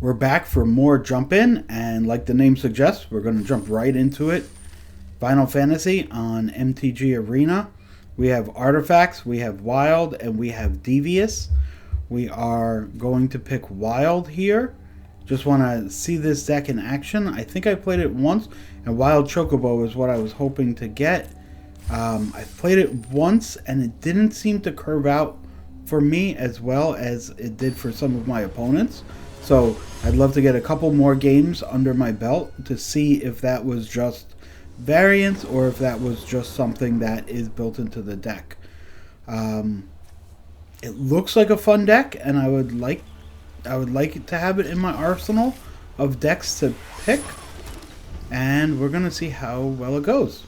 We're back for more Jump In, and like the name suggests, we're going to jump right into it. Final Fantasy on MTG Arena. We have Artifacts, we have Wild, and we have Devious. We are going to pick Wild here. Just want to see this deck in action. I think I played it once, and Wild Chocobo is what I was hoping to get. I played it once, and it didn't seem to curve out for me as well as it did for some of my opponents. So I'd love to get a couple more games under my belt to see if that was just variance or if that was just something that is built into the deck. It looks like a fun deck, and I would like to have it in my arsenal of decks to pick, and we're gonna see how well it goes.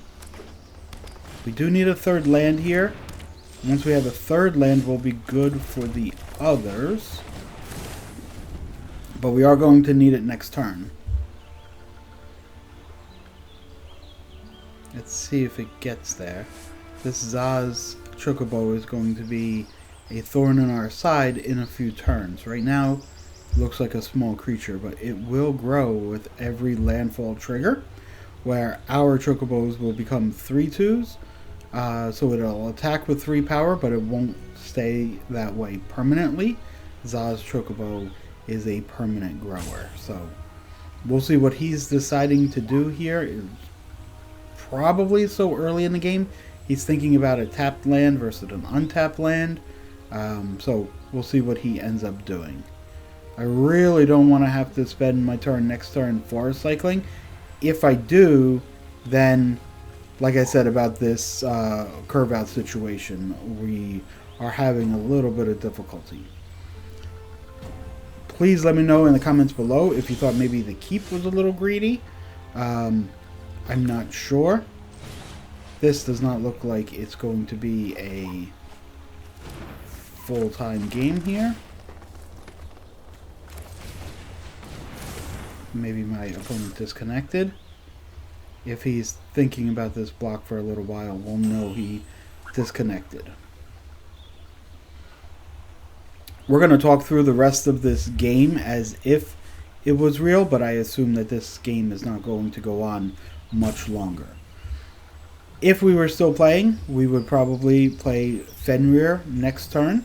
We do need a third land here. Once we have a third land, we'll be good for the others. But we are going to need it next turn. Let's see if it gets there. This Zaz Chocobo is going to be a thorn in our side in a few turns. Right now, it looks like a small creature, but it will grow with every landfall trigger, where our Chocobos will become 3/2s. So it'll attack with 3 power, but it won't stay that way permanently. Zaz Chocobo is a permanent grower. So we'll see what he's deciding to do here. It's probably so early in the game. He's thinking about a tapped land versus an untapped land. So we'll see what he ends up doing. I really don't want to have to spend my turn next turn forest cycling. If I do, then like I said about this curve out situation, we are having a little bit of difficulty. Please let me know in the comments below if you thought maybe the keep was a little greedy. I'm not sure. This does not look like it's going to be a full-time game here. Maybe my opponent disconnected. If he's thinking about this block for a little while, we'll know he disconnected. We're going to talk through the rest of this game as if it was real, but I assume that this game is not going to go on much longer. If we were still playing, we would probably play Fenrir next turn,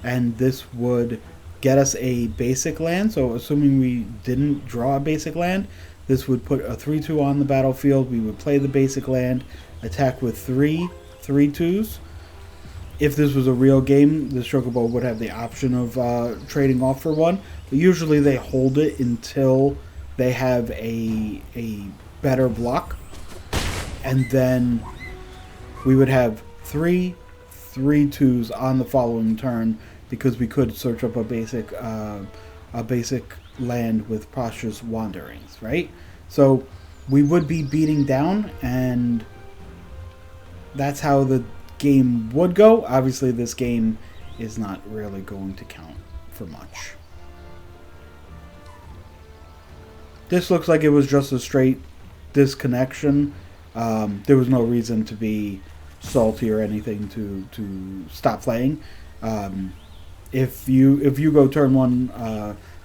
and this would get us a basic land. So assuming we didn't draw a basic land, this would put a 3/2 on the battlefield. We would play the basic land, attack with 3 3/2s. If this was a real game, this Chocobo would have the option of trading off for one. But usually they hold it until they have a better block. And then we would have 3 3/2s on the following turn because we could search up a basic land with Prostra's Wanderings, right? So we would be beating down, and that's how the game would go. Obviously, this game is not really going to count for much. This looks like it was just a straight disconnection. There was no reason to be salty or anything to stop playing. If you go turn 1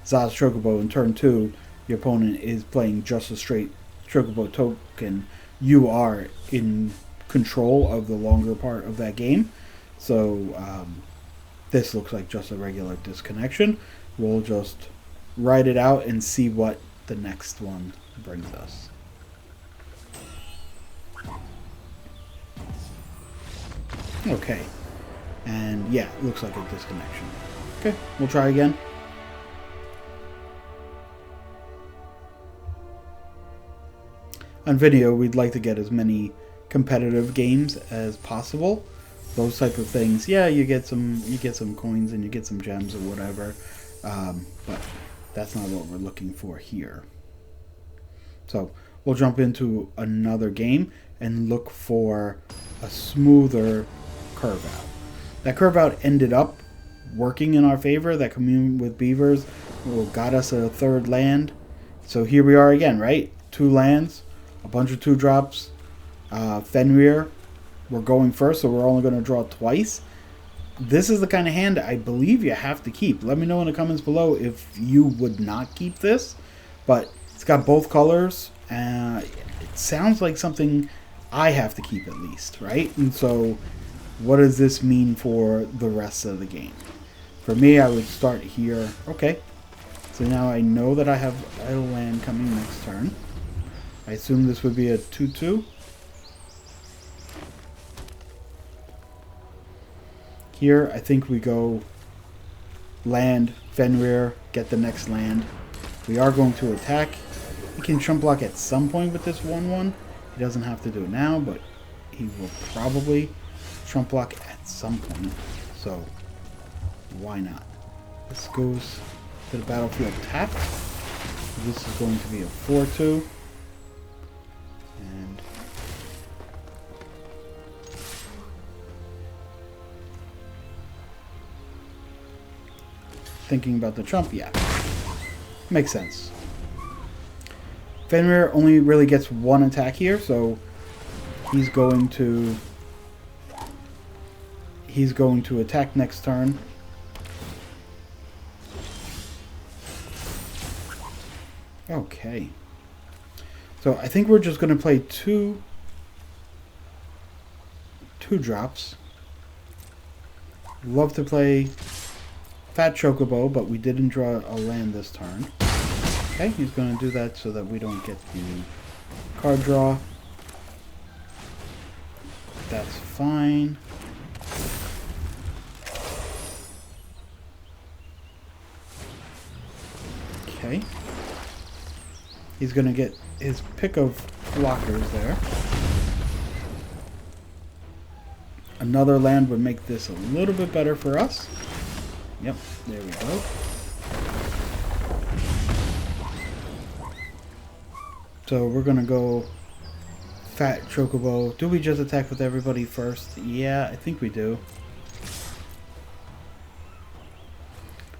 Zaz Chocobo and turn 2 your opponent is playing just a straight Chocobo token, you are in control of the longer part of that game. So this looks like just a regular disconnection. We'll just write it out and see what the next one brings us. Okay, and yeah, it looks like a disconnection. Okay, we'll try again. On video, we'd like to get as many competitive games as possible. Those type of things, yeah, you get some coins and you get some gems or whatever, but that's not what we're looking for here. So we'll jump into another game and look for a smoother curve out. That curve out ended up working in our favor. That commune with beavers got us a third land. So here we are again, right? 2 lands, a bunch of 2-drops. Fenrir, we're going first, so we're only going to draw twice. this is the kind of hand I believe you have to keep. Let me know in the comments below if you would not keep this. But it's got both colors. It sounds like something I have to keep at least, right? And so what does this mean for the rest of the game? For me, I would start here. Okay. So now I know that I have a land coming next turn. I assume this would be a 2/2. Here, I think we go land, Fenrir, get the next land. We are going to attack. He can trump block at some point with this 1/1. He doesn't have to do it now, but he will probably trump block at some point. So, why not? This goes to the battlefield tapped. This is going to be a 4/2. And thinking about the trump, yeah. Makes sense. Fenrir only really gets one attack here, so he's going to attack next turn. Okay. So I think we're just going to play two drops. Love to play Fat Chocobo, but we didn't draw a land this turn. Okay, he's going to do that so that we don't get the card draw. That's fine. Okay. He's going to get his pick of blockers there. Another land would make this a little bit better for us. Yep, there we go. So we're going to go Fat Chocobo. Do we just attack with everybody first? Yeah, I think we do.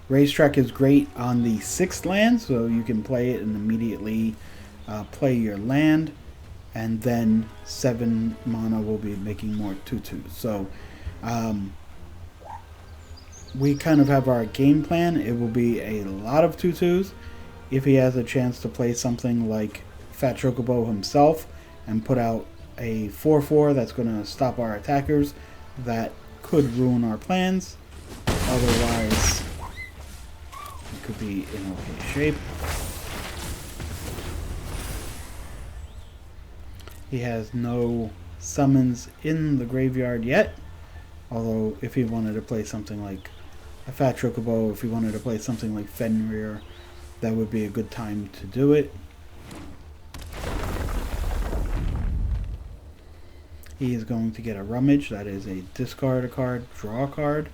Racetrack is great on the 6th land, so you can play it and immediately play your land. And then 7 mana will be making more 2/2s. So we kind of have our game plan. It will be a lot of 2/2s. If he has a chance to play something like Fat Chocobo himself and put out a 4/4 that's going to stop our attackers, that could ruin our plans. Otherwise, it could be in okay shape. He has no summons in the graveyard yet. Although, if he wanted to play something like a Fat Chocobo, if he wanted to play something like Fenrir, that would be a good time to do it. He is going to get a Rummage. That is a discard a card, draw a card.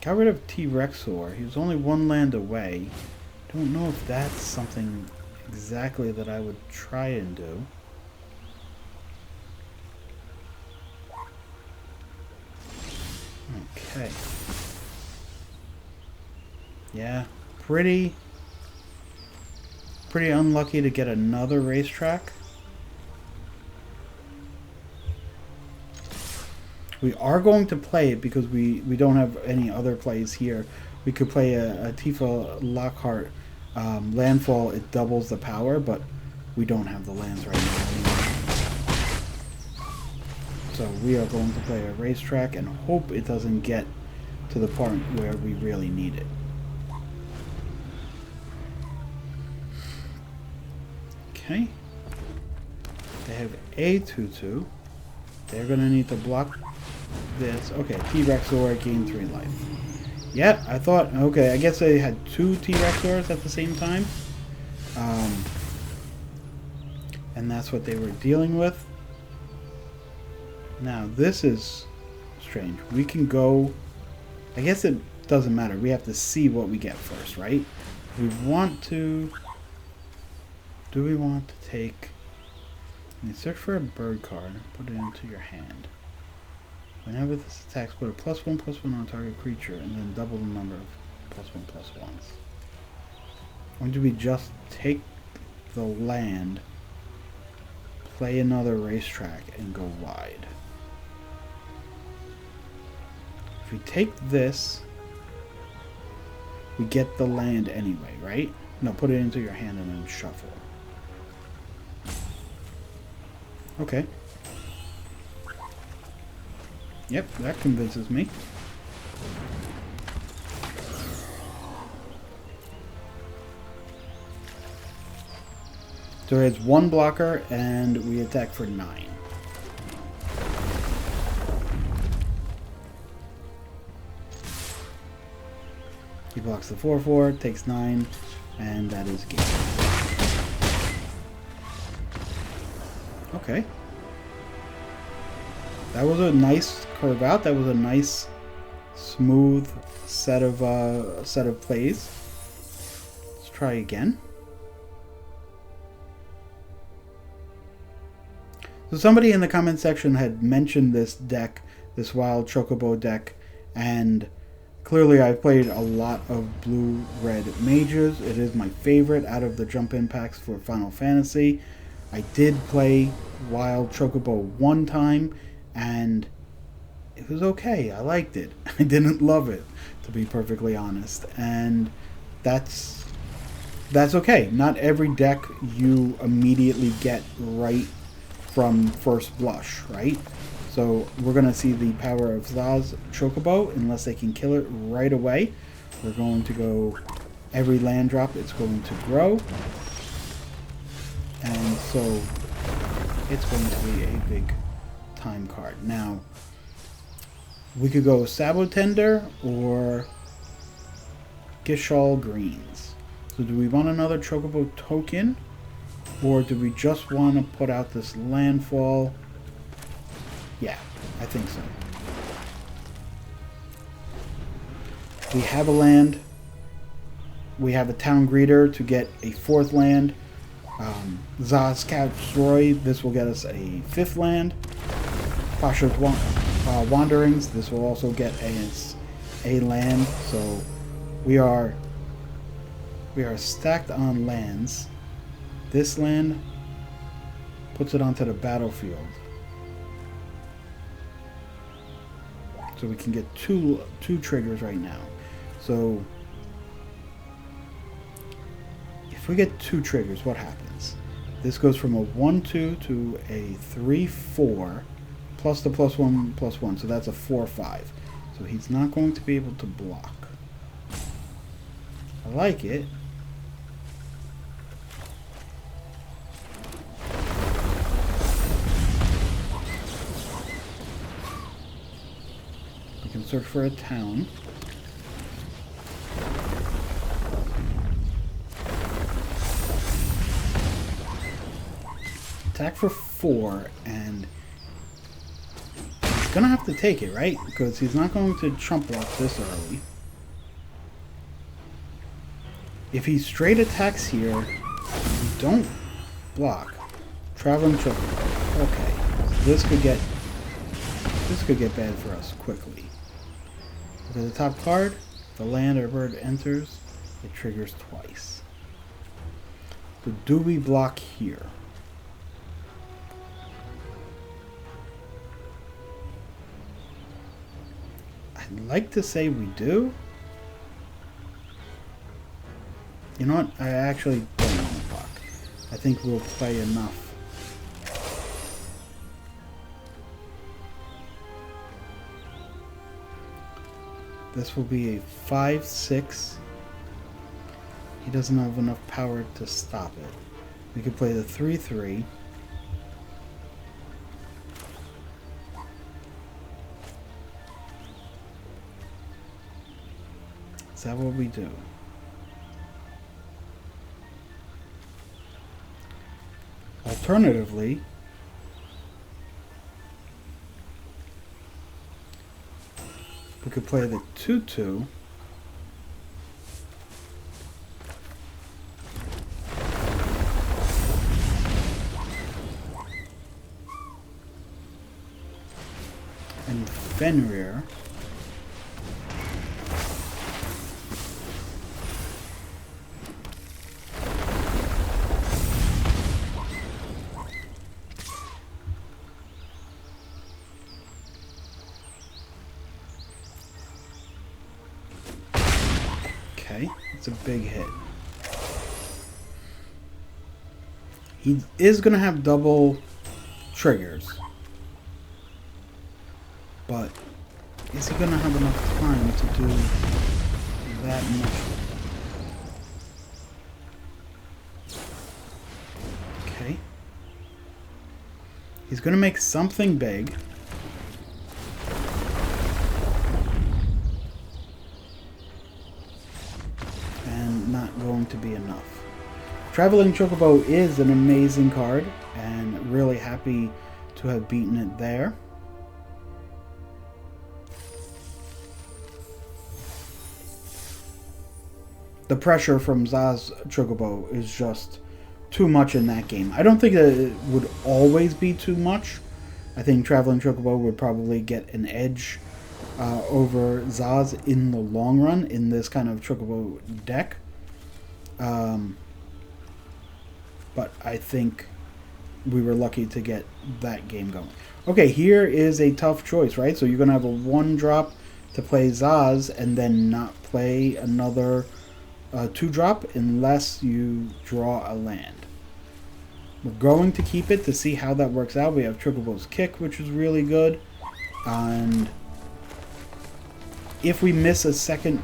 Got rid of T-Rexor. He was only one land away. Don't know if that's something exactly that I would try and do. Okay. Yeah, pretty unlucky to get another Racetrack. We are going to play it because we don't have any other plays here. We could play a Tifa Lockhart landfall. It doubles the power, but we don't have the lands right now anyway. So we are going to play a Racetrack and hope it doesn't get to the part where we really need it. Okay. They have a 2/2. They're going to need to block this. Okay, T-Rexor gain 3 life. Yeah, I thought, okay, I guess they had 2 T-Rexors at the same time. And that's what they were dealing with. Now, this is strange. We can go, I guess it doesn't matter. We have to see what we get first, right? We want to, do we want to take, search for a bird card and put it into your hand. Whenever this attacks, put a +1/+1 on target creature and then double the number of +1/+1s. Or do we just take the land, play another Racetrack, and go wide? If we take this, we get the land anyway, right? No, put it into your hand and then shuffle. Okay. Yep, that convinces me. So it's 1 blocker and we attack for 9. He blocks the 4/4, takes 9, and that is game. Okay. That was a nice curve out. That was a nice, smooth set of plays. Let's try again. So somebody in the comment section had mentioned this deck, this Wild Chocobo deck, and clearly I've played a lot of blue-red mages. It is my favorite out of the jump impacts for Final Fantasy. I did play Wild Chocobo one time, and it was okay. I liked it. I didn't love it, to be perfectly honest. And that's okay. Not every deck you immediately get right from first blush, right? So we're going to see the power of Zaz Chocobo. Unless they can kill it right away, we're going to go every land drop. It's going to grow. And so it's going to be a big time card. Now, we could go Sabotender or Gishal Greens. So do we want another Chocobo token? Or do we just want to put out this landfall? Yeah, I think so. We have a land. We have a town greeter to get a 4th land. Zaz Couch Roy, this will get us a 5th land. Pasha's Wanderings, this will also get a land. So we are stacked on lands. This land puts it onto the battlefield. So we can get two triggers right now. So if we get 2 triggers, what happens? This goes from a 1/2 to a 3/4 plus the +1/+1. So that's a 4/5. So he's not going to be able to block. I like it. We can search for a town. Attack for 4, and he's gonna have to take it, right? Because he's not going to chump block this early. If he straight attacks here, we don't block. Traveling Chocobo. Okay, so this could get bad for us quickly. Look at the top card. The land or bird enters, it triggers twice. So do we block here? I'd like to say we do. You know what? I actually don't want to block. I think we'll play enough. This will be a 5/6. He doesn't have enough power to stop it. We could play the 3/3. Is that what we do? Alternatively, we could play the 2/2. And Fenrir. It's a big hit. He is going to have double triggers. But is he going to have enough time to do that much? Okay. He's going to make something big. And not going to be enough. Traveling Chocobo is an amazing card, and really happy to have beaten it there. The pressure from Zaz Chocobo is just too much in that game. I don't think that it would always be too much. I think Traveling Chocobo would probably get an edge over Zaz in the long run in this kind of Chocobo deck. But I think we were lucky to get that game going. Okay, here is a tough choice, right? So you're going to have a 1-drop to play Zaz and then not play another 2-drop unless you draw a land. We're going to keep it to see how that works out. We have Chocobo's Kick, which is really good. And if we miss a second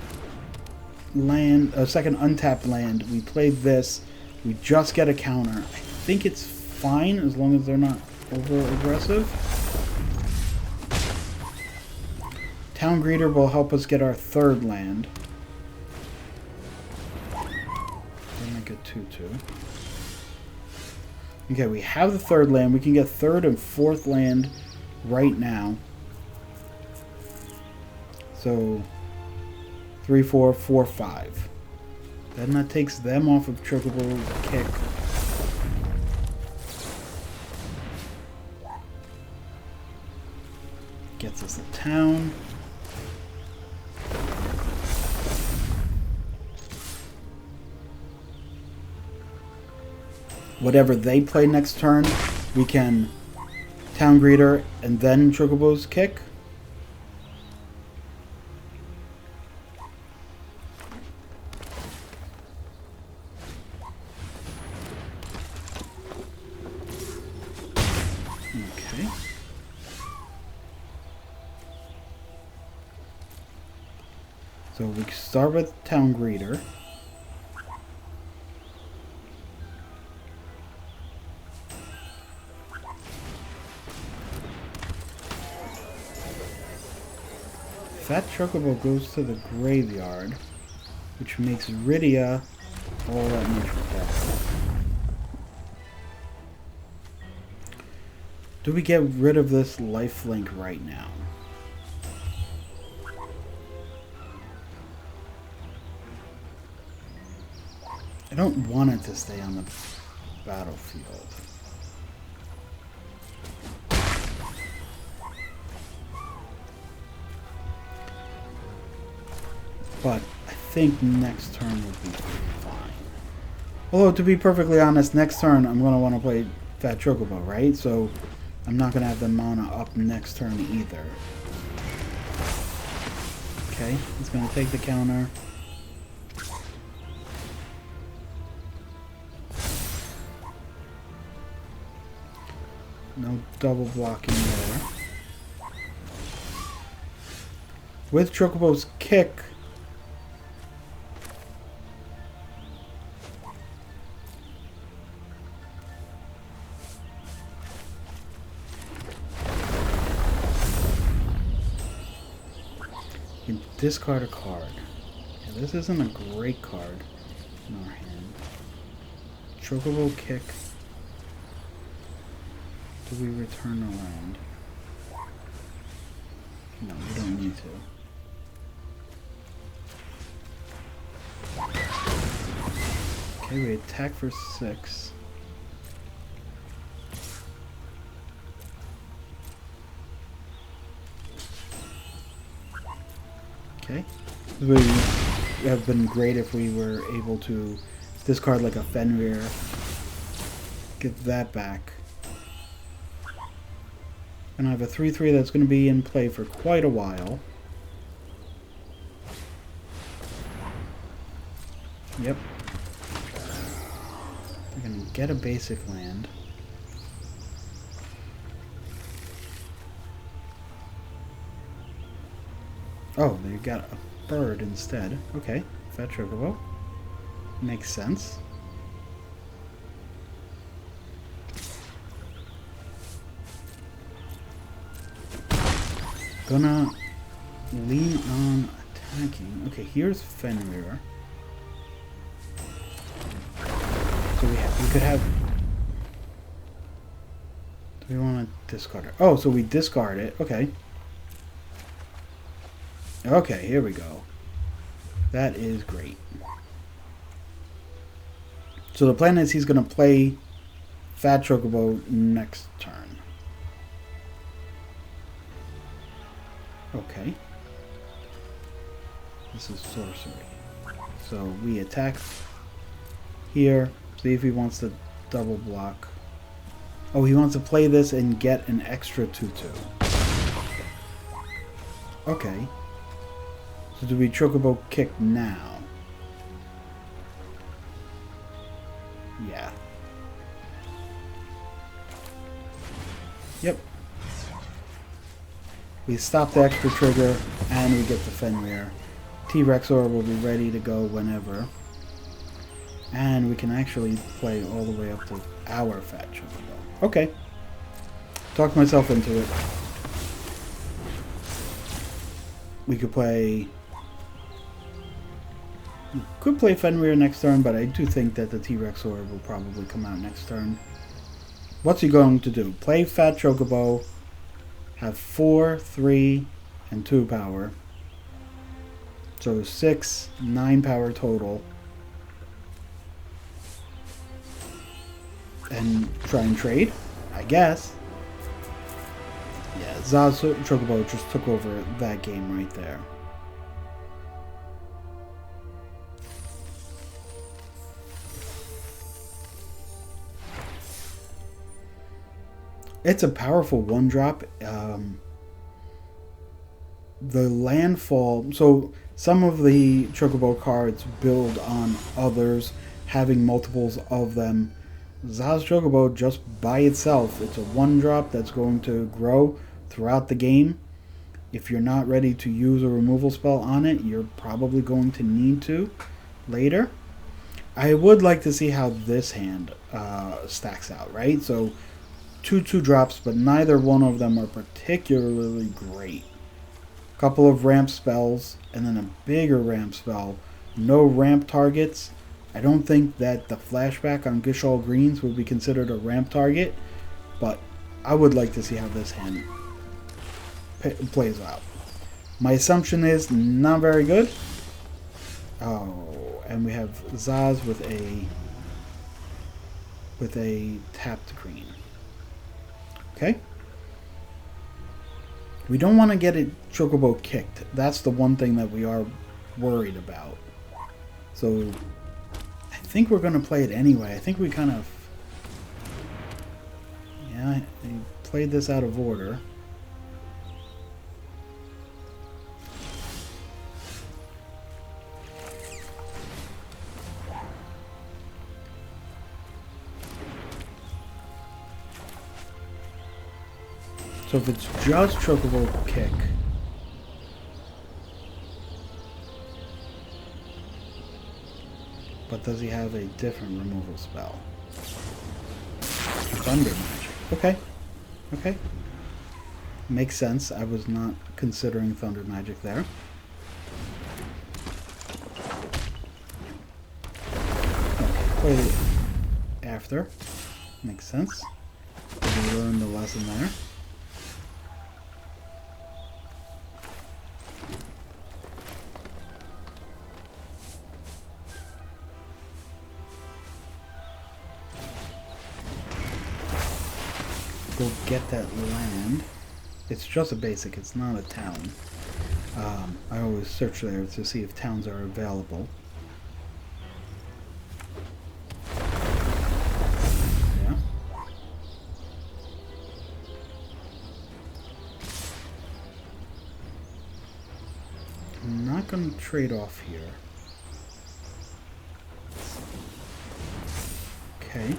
land, a second untapped land, we play this. We just get a counter. I think it's fine as long as they're not over aggressive. Town Greeter will help us get our 3rd land. We'll make it 2/2. Okay, we have the 3rd land. We can get 3rd and 4th land right now. So 3, 4, 4, 5. Then that takes them off of Chocobo's Kick. Gets us a town. Whatever they play next turn, we can Town Greeter and then Chocobo's Kick. Okay. So we start with Town Greeter. That Chocobo goes to the graveyard, which makes Rydia all that much better. Do we get rid of this lifelink right now? I don't want it to stay on the battlefield. But I think next turn would be fine. Although, to be perfectly honest, next turn I'm going to want to play Fat Chocobo, right? So I'm not going to have the mana up next turn either. Okay, he's going to take the counter. No double blocking there. With Chocobo's Kick, you can discard a card. Yeah, this isn't a great card in our hand. Chocobo Kick. Do we return a land? No, we don't need to. Okay, we attack for 6. Okay. This would have been great if we were able to discard like a Fenrir. Get that back. And I have a 3/3 that's going to be in play for quite a while. Yep. We're gonna get a basic land. Oh, they got a bird instead. Okay, Fat Chocobo. Makes sense. Gonna lean on attacking. Okay, here's Fenrir. So we could have. Do we want to discard it? Oh, so we discard it. Okay. Okay, here we go. That is great. So the plan is he's going to play Fat Chocobo next turn. Okay. This is sorcery. So we attack here. See if he wants to double block. Oh, he wants to play this and get an extra 2/2. Okay. So do we Chocobo kick now? Yeah. Yep. We stop the extra trigger and we get the Fenrir. T-Rexor will be ready to go whenever. And we can actually play all the way up to our Fat Chocobo. Okay. Talked myself into it. We could play... We could play Fenrir next turn, but I do think that the T-Rexor will probably come out next turn. What's he going to do? Play Fat Chocobo, have 4, 3, and 2 power. So 6, 9 power total. And try and trade, I guess. Yeah, Zaz Chocobo just took over that game right there. It's a powerful 1-drop. The landfall... So, some of the Chocobo cards build on others, having multiples of them. Zaz Chocobo, just by itself, it's a 1-drop that's going to grow throughout the game. If you're not ready to use a removal spell on it, you're probably going to need to later. I would like to see how this hand stacks out, right? So... 2 2-drops, but neither one of them are particularly great. Couple of ramp spells, and then a bigger ramp spell. No ramp targets. I don't think that the flashback on Gishal Greens would be considered a ramp target, but I would like to see how this hand plays out. My assumption is not very good. Oh, and we have Zaz with a tapped green. Okay. We don't want to get it Chocobo kicked. That's the one thing that we are worried about. So I think we're going to play it anyway. I think we kind of... Yeah, I played this out of order. So if it's just Chocobo kick, but does he have a different removal spell? Thunder Magic. Okay. Okay. Makes sense. I was not considering Thunder Magic there. Okay, play it after. Makes sense. We learned the lesson there. Go get that land. It's just a basic, it's not a town. I always search there to see if towns are available. Yeah. I'm not going to trade off here. Okay.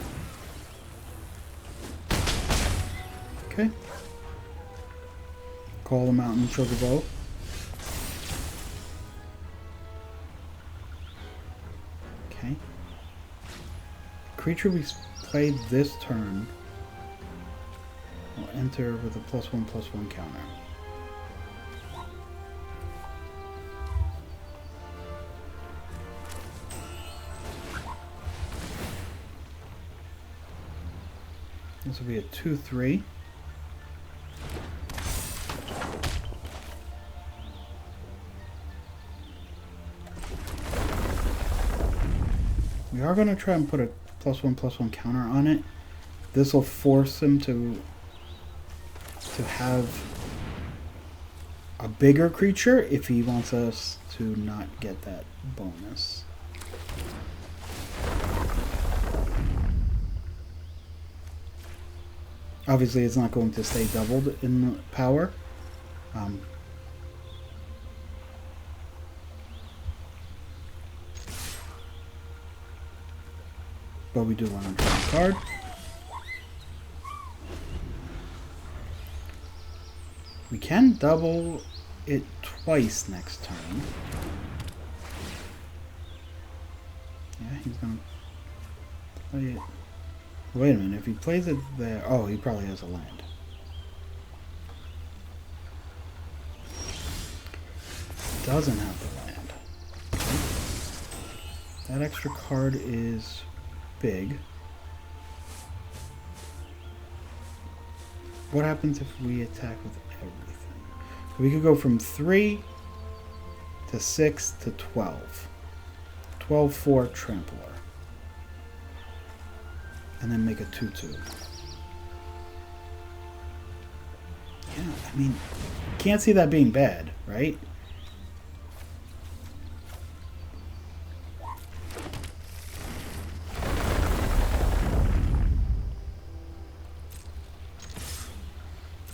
Okay. Call the Mountain Chocobo. Okay. Creature we played this turn will enter with a +1/+1 counter. This will be a 2/3. We are going to try and put a +1/+1 counter on it. This will force him to have a bigger creature if he wants us to not get that bonus. Obviously, it's not going to stay doubled in power. But we do want to draw a card. We can double it twice next turn. Yeah, he's going to play it. Wait a minute, if he plays it there... Oh, he probably has a land. Doesn't have the land. That extra card is big. What happens if we attack with everything? So we could go from 3 to 6 to 12. 12/4 Trampler. And then make a 2/2. Yeah, I mean, can't see that being bad, right?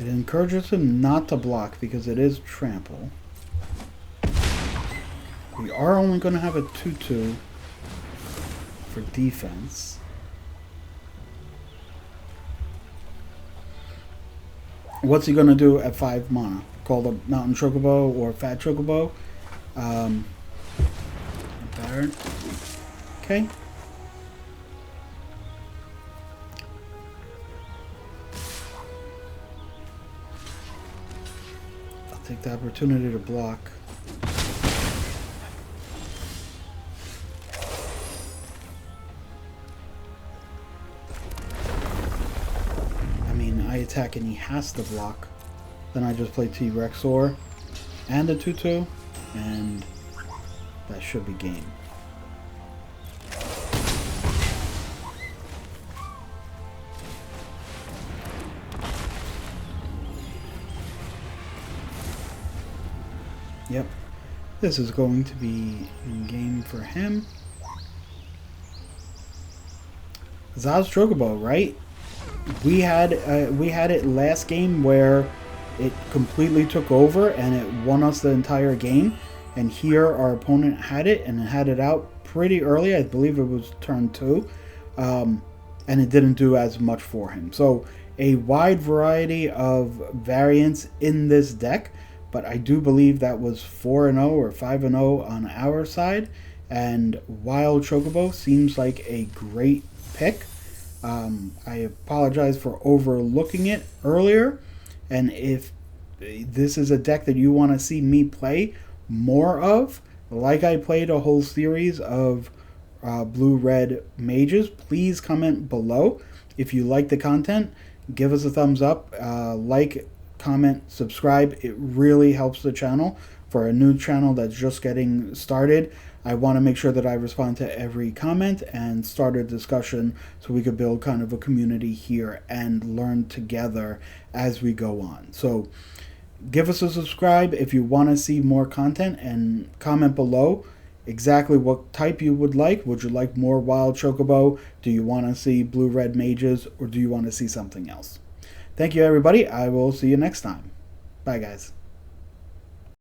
It encourages him not to block because it is trample. We are only going to have a 2/2 for defense. What's he going to do at 5 mana? Call the Mountain Chocobo or Fat Chocobo? Baron. Okay. I'll take the opportunity to block. I attack and he has to block, then I just play T-Rexor and a 2/2, and that should be game. Yep, this is going to be in game for him. Zaz Chocobo, right? We had it last game where it completely took over and it won us the entire game. And here our opponent had it and it had it out pretty early. I believe it was turn 2, and it didn't do as much for him. So a wide variety of variants in this deck, but I do believe that was 4-0 or 5-0 on our side. And Wild Chocobo seems like a great pick. I apologize for overlooking it earlier, and if this is a deck that you want to see me play more of, like I played a whole series of blue-red mages, please comment below. If you like the content, give us a thumbs up, like, comment, subscribe. It really helps the channel. For a new channel that's just getting started, I want to make sure that I respond to every comment and start a discussion so we could build kind of a community here and learn together as we go on. So give us a subscribe if you want to see more content, and comment below exactly what type you would like. Would you like more Wild Chocobo? Do you want to see blue-red mages, or do you want to see something else? Thank you, everybody. I will see you next time. Bye, guys.